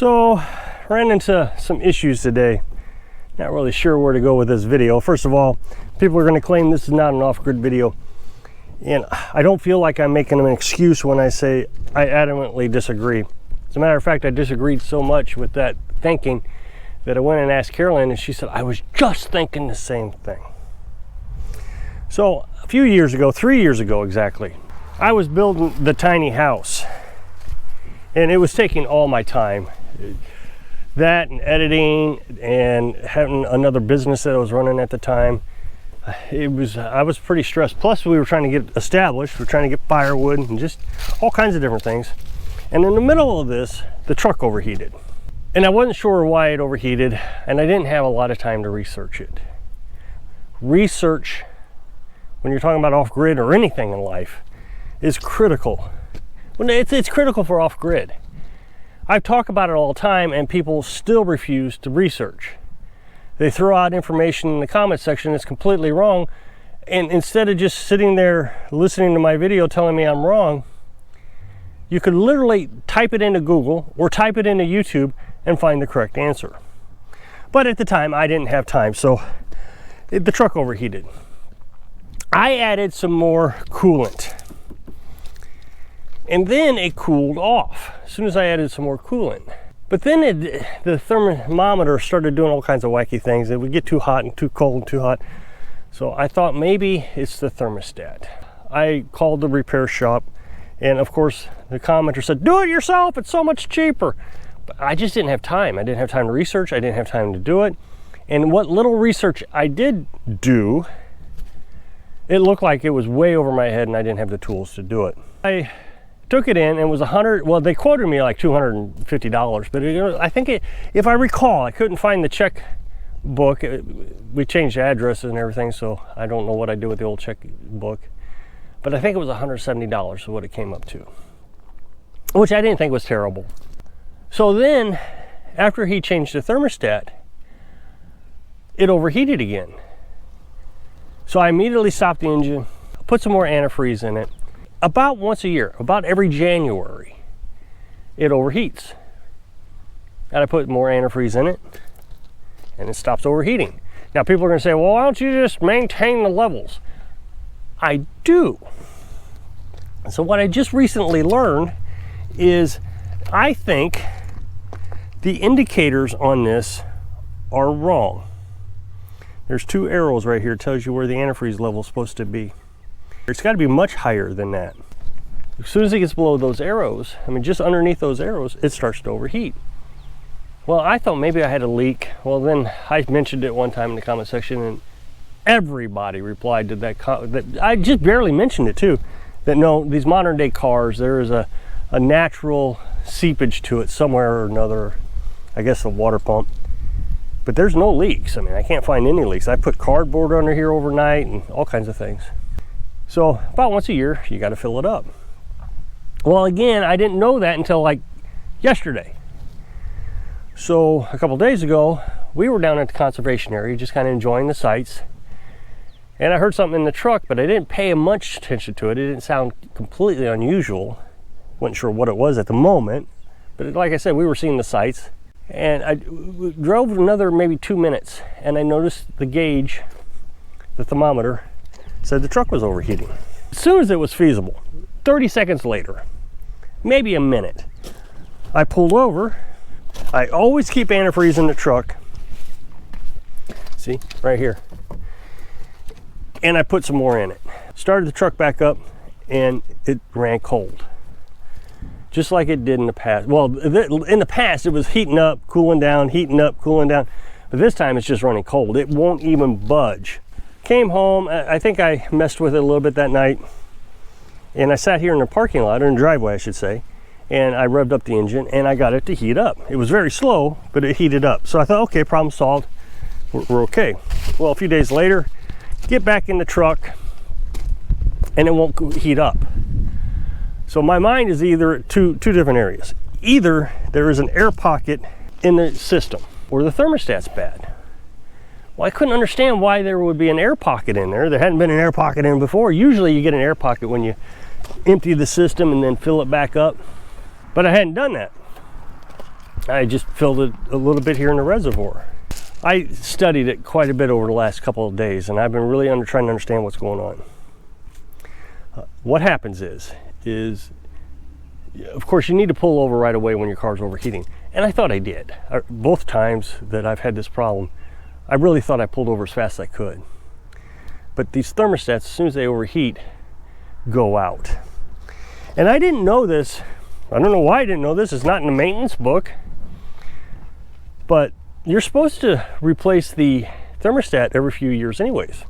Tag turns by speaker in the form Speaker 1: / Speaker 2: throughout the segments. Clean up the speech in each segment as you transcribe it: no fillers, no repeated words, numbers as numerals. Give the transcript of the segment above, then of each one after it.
Speaker 1: So, ran into some issues today. Not really sure where to go with this video. First of all, people are going to claim this is not an off-grid video. And I don't feel like I'm making an excuse when I say I adamantly disagree. As a matter of fact, I disagreed so much with that thinking that I went and asked Carolyn, and she said, I was just thinking the same thing. So, a few years ago, 3 years ago exactly, I was building the tiny house. And it was taking all my time. That and editing and having another business that I was running at the time. I was pretty stressed. Plus we were trying to get established. We were trying to get firewood and just all kinds of different things. And in the middle of this, the truck overheated. And I wasn't sure why it overheated, and I didn't have a lot of time to research it. Research, when you're talking about off-grid or anything in life, is critical. It's critical for off-grid. I talk about it all the time, and people still refuse to research. They throw out information in the comment section that's completely wrong, and instead of just sitting there listening to my video telling me I'm wrong, you could literally type it into Google or type it into YouTube and find the correct answer. But at the time, I didn't have time, so the truck overheated. I added some more coolant. And then it cooled off as soon as I added some more coolant. But then the thermometer started doing all kinds of wacky things. It would get too hot and too cold and too hot. So I thought maybe it's the thermostat. I called the repair shop, and of course the commenter said, do it yourself, it's so much cheaper. But I just didn't have time. I didn't have time to research. I didn't have time to do it. And what little research I did do, it looked like it was way over my head and I didn't have the tools to do it. I took it in, and it was well, they quoted me like $250, but I think if I recall, I couldn't find the check book. We changed addresses and everything, so I don't know what I did with the old check book, but I think it was $170 is what it came up to, which I didn't think was terrible. So then, after he changed the thermostat, it overheated again. So I immediately stopped the engine, put some more antifreeze in it. About once a year, about every January, it overheats. And I put more antifreeze in it, and it stops overheating. Now people are going to say, well, why don't you just maintain the levels? I do. So what I just recently learned is I think the indicators on this are wrong. There's two arrows right here, tells you where the antifreeze level is supposed to be. It's got to be much higher than that. As soon as it gets below those arrows, I mean just underneath those arrows, it starts to overheat. Well, I thought maybe I had a leak. Well, then I mentioned it one time in the comment section, and everybody replied to that I just barely mentioned it too, that no, these modern day cars, there is a natural seepage to it somewhere or another. I guess a water pump. But there's no leaks. I mean, I can't find any leaks. I put cardboard under here overnight and all kinds of things. So about once a year, you got to fill it up. Well, again, I didn't know that until like yesterday. So a couple days ago, we were down at the conservation area, just kind of enjoying the sights. And I heard something in the truck, but I didn't pay much attention to it. It didn't sound completely unusual. Wasn't sure what it was at the moment. But like I said, we were seeing the sights. And I drove another maybe 2 minutes, and I noticed the gauge, the thermometer, said the truck was overheating. As soon as it was feasible, 30 seconds later, maybe a minute, I pulled over. I always keep antifreeze in the truck. See, right here. And I put some more in it. Started the truck back up, and it ran cold. Just like it did in the past. Well, in the past, it was heating up, cooling down, heating up, cooling down. But this time, it's just running cold. It won't even budge. Came home, I think I messed with it a little bit that night, and I sat here in the parking lot, or in the driveway I should say, and I revved up the engine and I got it to heat up. It was very slow, but it heated up. So I thought, okay, problem solved, we're okay. Well, a few days later, get back in the truck and it won't heat up. So my mind is either two different areas. Either there is an air pocket in the system or the thermostat's bad. Well, I couldn't understand why there would be an air pocket in there. There hadn't been an air pocket in before. Usually you get an air pocket when you empty the system and then fill it back up. But I hadn't done that. I just filled it a little bit here in the reservoir. I studied it quite a bit over the last couple of days, and I've been really trying to understand what's going on. What happens is, of course, you need to pull over right away when your car's overheating. And I thought I did. Both times that I've had this problem, I really thought I pulled over as fast as I could. But these thermostats, as soon as they overheat, go out. And I didn't know this. I don't know why I didn't know this. It's not in the maintenance book. But you're supposed to replace the thermostat every few years anyways.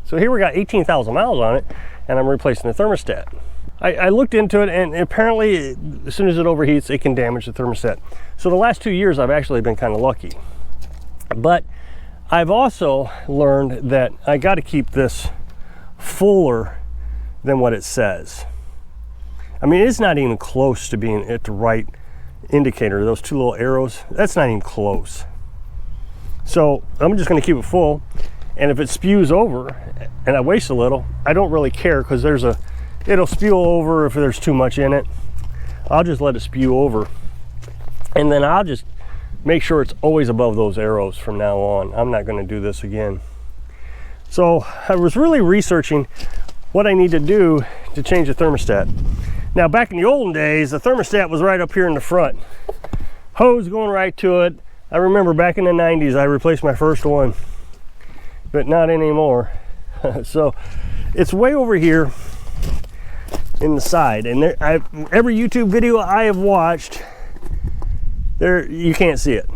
Speaker 1: So here we got 18,000 miles on it, and I'm replacing the thermostat. I looked into it, and apparently as soon as it overheats, it can damage the thermostat. So the last 2 years, I've actually been kind of lucky. But I've also learned that I got to keep this fuller than what it says. I mean, it's not even close to being at the right indicator. Those two little arrows, that's not even close. So I'm just going to keep it full, and if it spews over and I waste a little, I don't really care, because it'll spew over if there's too much in it. I'll just let it spew over, and then I'll just make sure it's always above those arrows from now on. I'm not going to do this again. So I was really researching what I need to do to change the thermostat. Now, back in the olden days, the thermostat was right up here in the front. Hose going right to it. I remember back in the 90s, I replaced my first one, but not anymore. So it's way over here in the side. And every YouTube video I have watched, you can't see it.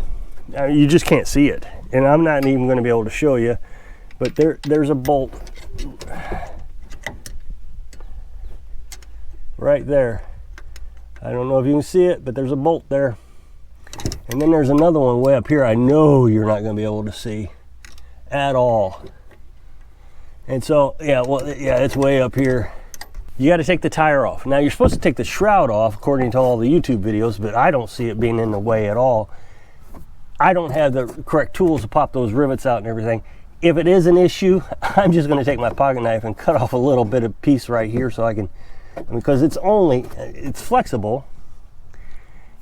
Speaker 1: You just can't see it. And I'm not even going to be able to show you, but there's a bolt right there. I don't know if you can see it, but there's a bolt there. And then there's another one way up here I know you're not going to be able to see at all. And so, yeah, it's way up here. You got to take the tire off. Now, you're supposed to take the shroud off according to all the YouTube videos, but I don't see it being in the way at all. I don't have the correct tools to pop those rivets out and everything. If it is an issue, I'm just going to take my pocket knife and cut off a little bit of piece right here so I can, because it's flexible.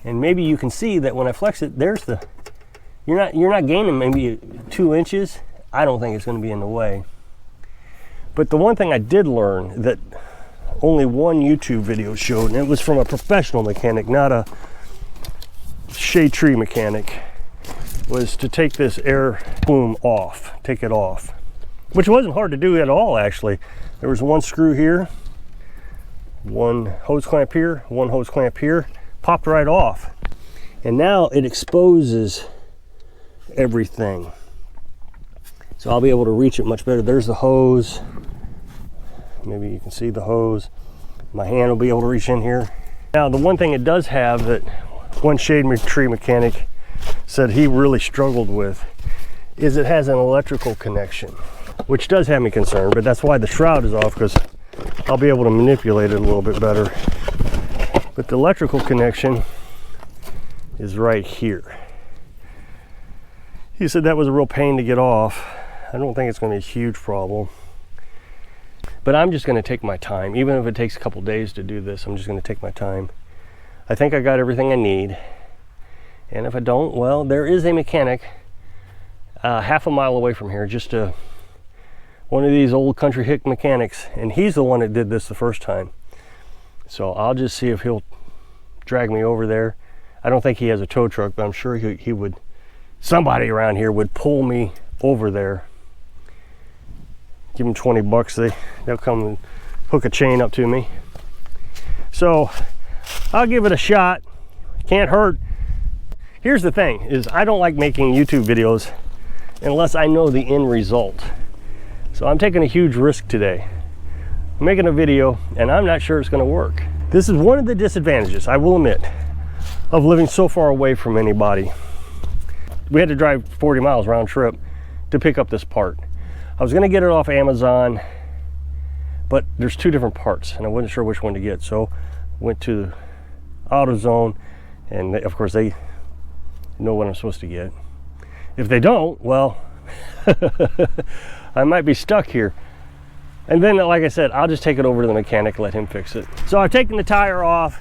Speaker 1: And maybe you can see that when I flex it, you're not gaining maybe 2 inches. I don't think it's going to be in the way. But the one thing I did learn that only one YouTube video showed, and it was from a professional mechanic, not a shade tree mechanic, was to take this air boom off, take it off, which wasn't hard to do at all, actually. There was one screw here, one hose clamp here, one hose clamp here, popped right off. And now it exposes everything. So I'll be able to reach it much better. There's the hose. Maybe you can see the hose. My hand will be able to reach in here. Now, the one thing it does have that one shade tree mechanic said he really struggled with is it has an electrical connection, which does have me concerned, but that's why the shroud is off, because I'll be able to manipulate it a little bit better. But the electrical connection is right here. He said that was a real pain to get off. I don't think it's going to be a huge problem. But I'm just going to take my time. Even if it takes a couple days to do this, I'm just going to take my time. I think I got everything I need. And if I don't, well, there is a mechanic half a mile away from here, just one of these old country hick mechanics, and he's the one that did this the first time. So I'll just see if he'll drag me over there. I don't think he has a tow truck, but I'm sure he would, somebody around here would pull me over there. Give them 20 bucks, they'll come and hook a chain up to me. So I'll give it a shot. Can't hurt. Here's the thing, is I don't like making YouTube videos unless I know the end result. So I'm taking a huge risk today. I'm making a video and I'm not sure it's going to work. This is one of the disadvantages, I will admit, of living so far away from anybody. We had to drive 40 miles round trip to pick up this part. I was going to get it off Amazon, but there's 2 different parts and I wasn't sure which one to get. So went to AutoZone, and of course they know what I'm supposed to get. If they don't, well, I might be stuck here. And then, like I said, I'll just take it over to the mechanic, let him fix it. So I've taken the tire off,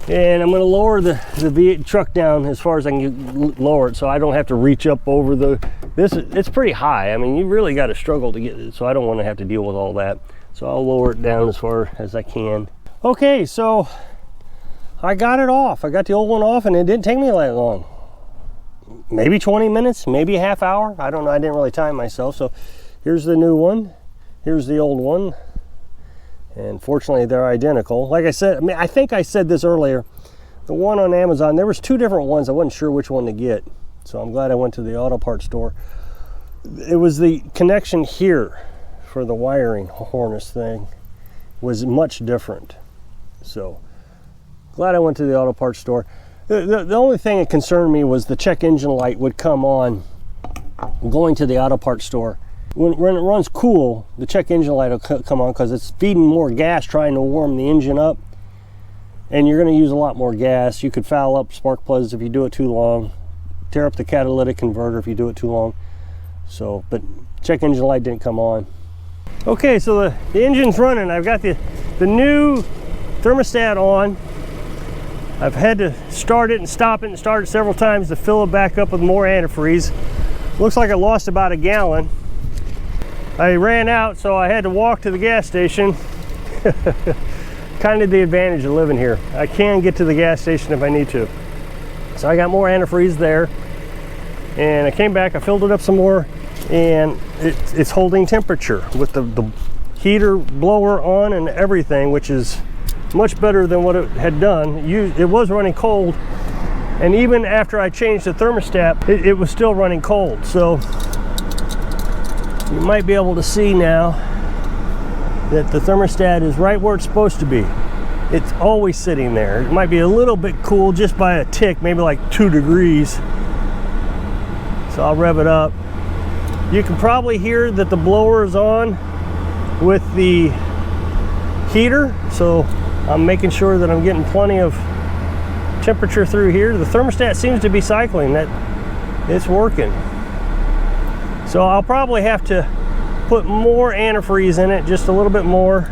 Speaker 1: And I'm going to lower the V8 truck down as far as I can lower it, so I don't have to reach up over it's pretty high. I mean, you really got to struggle to get it, so I don't want to have to deal with all that. So I'll lower it down as far as I can. Okay, so I got it off. I got the old one off, and it didn't take me that long. Maybe 20 minutes, maybe a half hour. I don't know. I didn't really time myself. So here's the new one. Here's the old one. And fortunately, they're identical. Like I said, I mean, I think I said this earlier. The one on Amazon, there was 2 different ones. I wasn't sure which one to get. So I'm glad I went to the auto parts store. It was the connection here for the wiring harness thing was much different. So glad I went to the auto parts store. The only thing that concerned me was the check engine light would come on going to the auto parts store. When it runs cool, the check engine light will come on because it's feeding more gas trying to warm the engine up. And you're going to use a lot more gas. You could foul up spark plugs if you do it too long. Tear up the catalytic converter if you do it too long. So, but check engine light didn't come on. Okay, so the engine's running. I've got the new thermostat on. I've had to start it and stop it and start it several times to fill it back up with more antifreeze. Looks like I lost about a gallon. I ran out, so I had to walk to the gas station. Kind of the advantage of living here. I can get to the gas station if I need to. So I got more antifreeze there. And I came back, I filled it up some more, and it's holding temperature with the heater blower on and everything, which is much better than what it had done. It was running cold, and even after I changed the thermostat, it was still running cold. So you might be able to see now that the thermostat is right where it's supposed to be. It's always sitting there. It might be a little bit cool just by a tick, maybe like 2 degrees. So I'll rev it up. You can probably hear that the blower is on with the heater, so I'm making sure that I'm getting plenty of temperature through here. The thermostat seems to be cycling, that it's working. So I'll probably have to put more antifreeze in it, just a little bit more,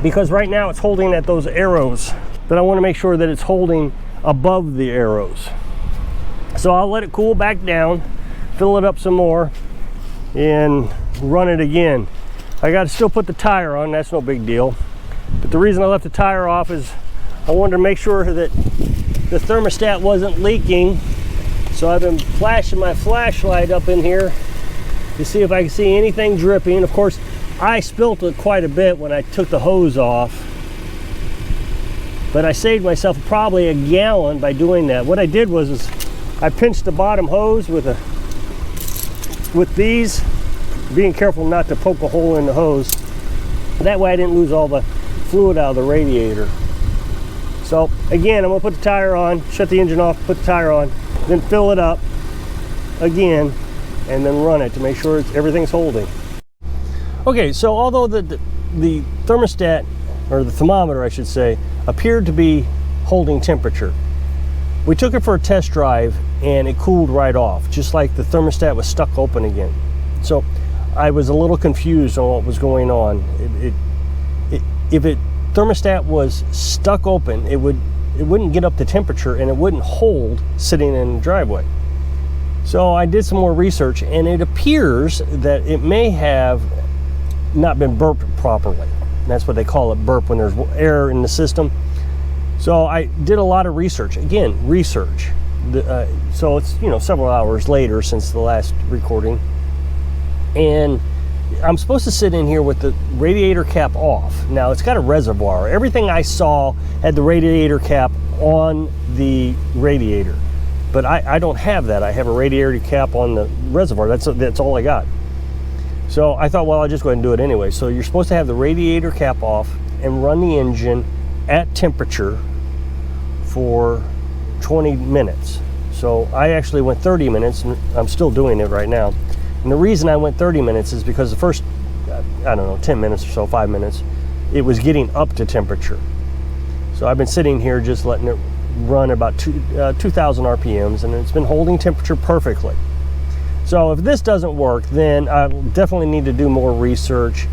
Speaker 1: because right now it's holding at those arrows, but I want to make sure that it's holding above the arrows. So I'll let it cool back down, fill it up some more, and run it again. I got to still put the tire on, that's no big deal. But the reason I left the tire off is I wanted to make sure that the thermostat wasn't leaking. So I've been flashing my flashlight up in here to see if I can see anything dripping. Of course, I spilt it quite a bit when I took the hose off, but I saved myself probably a gallon by doing that. What I did was I pinched the bottom hose with these, being careful not to poke a hole in the hose. That way I didn't lose all the fluid out of the radiator. So again, I'm gonna put the tire on, shut the engine off, put the tire on, then fill it up again, and then run it to make sure everything's holding. Okay, so although the thermostat, or the thermometer I should say, appeared to be holding temperature, we took it for a test drive and it cooled right off, just like the thermostat was stuck open again. So I was a little confused on what was going on. If thermostat was stuck open, it wouldn't get up to temperature and it wouldn't hold sitting in the driveway. So I did some more research, and it appears that it may have not been burped properly. That's what they call it, burp, when there's air in the system. So I did a lot of research. Again, research. So it's, several hours later since the last recording. And I'm supposed to sit in here with the radiator cap off. Now, it's got a reservoir. Everything I saw had the radiator cap on the radiator. But I don't have that. I have a radiator cap on the reservoir. That's all I got. So I thought, well, I'll just go ahead and do it anyway. So you're supposed to have the radiator cap off and run the engine at temperature for 20 minutes. So I actually went 30 minutes, and I'm still doing it right now. And the reason I went 30 minutes is because the first, 10 minutes or so, 5 minutes, it was getting up to temperature. So I've been sitting here just letting it run about 2,000 RPMs, and it's been holding temperature perfectly. So if this doesn't work, then I definitely need to do more research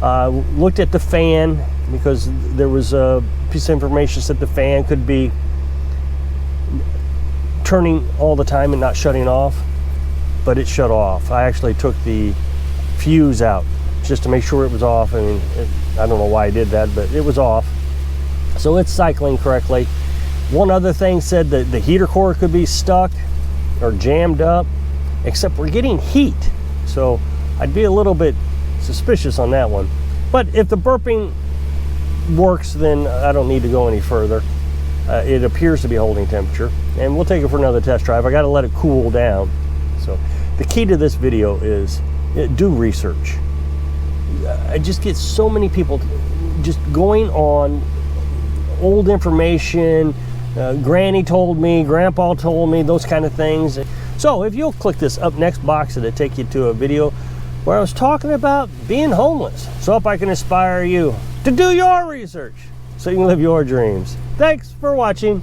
Speaker 1: Looked at the fan, because there was a piece of information that said the fan could be turning all the time and not shutting off, but it shut off. I actually took the fuse out just to make sure it was off. I mean, I don't know why I did that, but it was off. So it's cycling correctly. One other thing said that the heater core could be stuck or jammed up, except we're getting heat. So I'd be a little bit suspicious on that one. But if the burping works, then I don't need to go any further. It appears to be holding temperature, and we'll take it for another test drive. I got to let it cool down. So the key to this video is do research. I just get so many people just going on old information. Granny told me, Grandpa told me, those kind of things. So if you'll click this up next box, it'll take you to a video where I was talking about being homeless. So if I can inspire you to do your research so you can live your dreams. Thanks for watching.